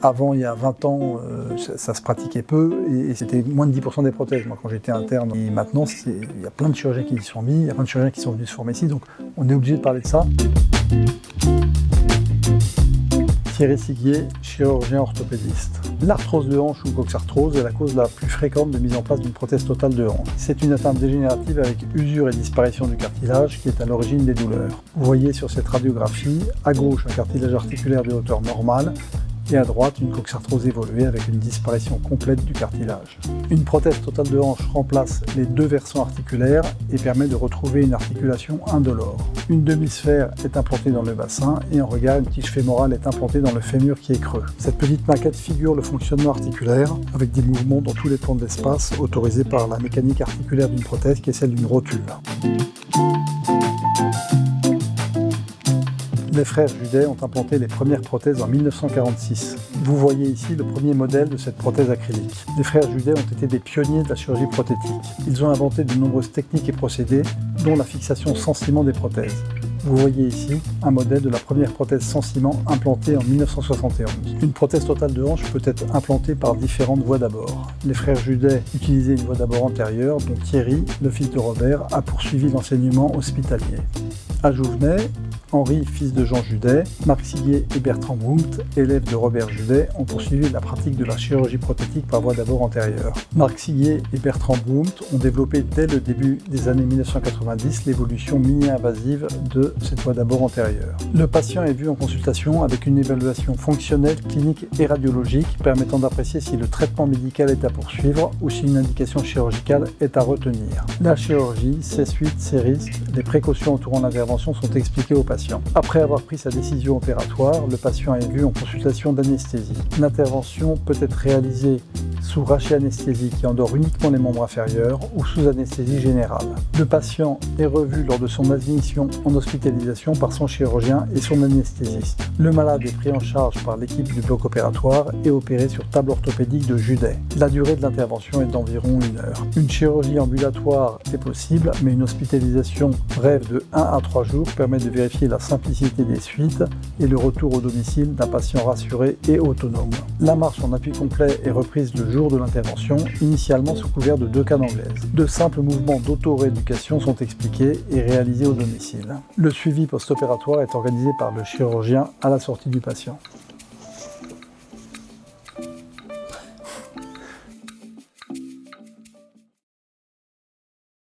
Avant, il y a 20 ans, ça se pratiquait peu et c'était moins de 10% des prothèses, moi, quand j'étais interne. Et maintenant, il y a plein de chirurgiens qui y sont mis, il y a plein de chirurgiens qui sont venus se former ici, donc on est obligé de parler de ça. Thierry Siguier, chirurgien orthopédiste. L'arthrose de hanche ou coxarthrose est la cause la plus fréquente de mise en place d'une prothèse totale de hanche. C'est une atteinte dégénérative avec usure et disparition du cartilage qui est à l'origine des douleurs. Vous voyez sur cette radiographie, à gauche un cartilage articulaire de hauteur normale, et à droite une coxarthrose évoluée avec une disparition complète du cartilage. Une prothèse totale de hanche remplace les deux versants articulaires et permet de retrouver une articulation indolore. Une demi-sphère est implantée dans le bassin et en regard, une tige fémorale est implantée dans le fémur qui est creux. Cette petite maquette figure le fonctionnement articulaire avec des mouvements dans tous les points de l'espace autorisés par la mécanique articulaire d'une prothèse qui est celle d'une rotule. Les frères Judet ont implanté les premières prothèses en 1946. Vous voyez ici le premier modèle de cette prothèse acrylique. Les frères Judet ont été des pionniers de la chirurgie prothétique. Ils ont inventé de nombreuses techniques et procédés, dont la fixation sans ciment des prothèses. Vous voyez ici un modèle de la première prothèse sans ciment implantée en 1971. Une prothèse totale de hanche peut être implantée par différentes voies d'abord. Les frères Judet utilisaient une voie d'abord antérieure, dont Thierry, le fils de Robert, a poursuivi l'enseignement hospitalier. À Jouvenay, Henri, fils de Jean Judet, Marc Siguier et Bertrand Brungt, élèves de Robert Judet, ont poursuivi la pratique de la chirurgie prothétique par voie d'abord antérieure. Marc Siguier et Bertrand Brungt ont développé dès le début des années 1990 l'évolution mini-invasive de cette voie d'abord antérieure. Le patient est vu en consultation avec une évaluation fonctionnelle, clinique et radiologique permettant d'apprécier si le traitement médical est à poursuivre ou si une indication chirurgicale est à retenir. La chirurgie, ses suites, ses risques, les précautions entourant l'intervention sont expliquées au patient. Après avoir pris sa décision opératoire, le patient est vu en consultation d'anesthésie. L'intervention peut être réalisée sous rachianesthésie qui endort uniquement les membres inférieurs ou sous anesthésie générale. Le patient est revu lors de son admission en hospitalisation par son chirurgien et son anesthésiste. Le malade est pris en charge par l'équipe du bloc opératoire et opéré sur table orthopédique de Judet. La durée de l'intervention est d'environ 1 heure. Une chirurgie ambulatoire est possible, mais une hospitalisation brève de 1 à 3 jours permet de vérifier la simplicité des suites et le retour au domicile d'un patient rassuré et autonome. La marche en appui complet est reprise le jour de l'intervention, initialement sous couvert de 2 cannes anglaises. De simples mouvements d'auto-rééducation sont expliqués et réalisés au domicile. Le suivi post-opératoire est organisé par le chirurgien à la sortie du patient.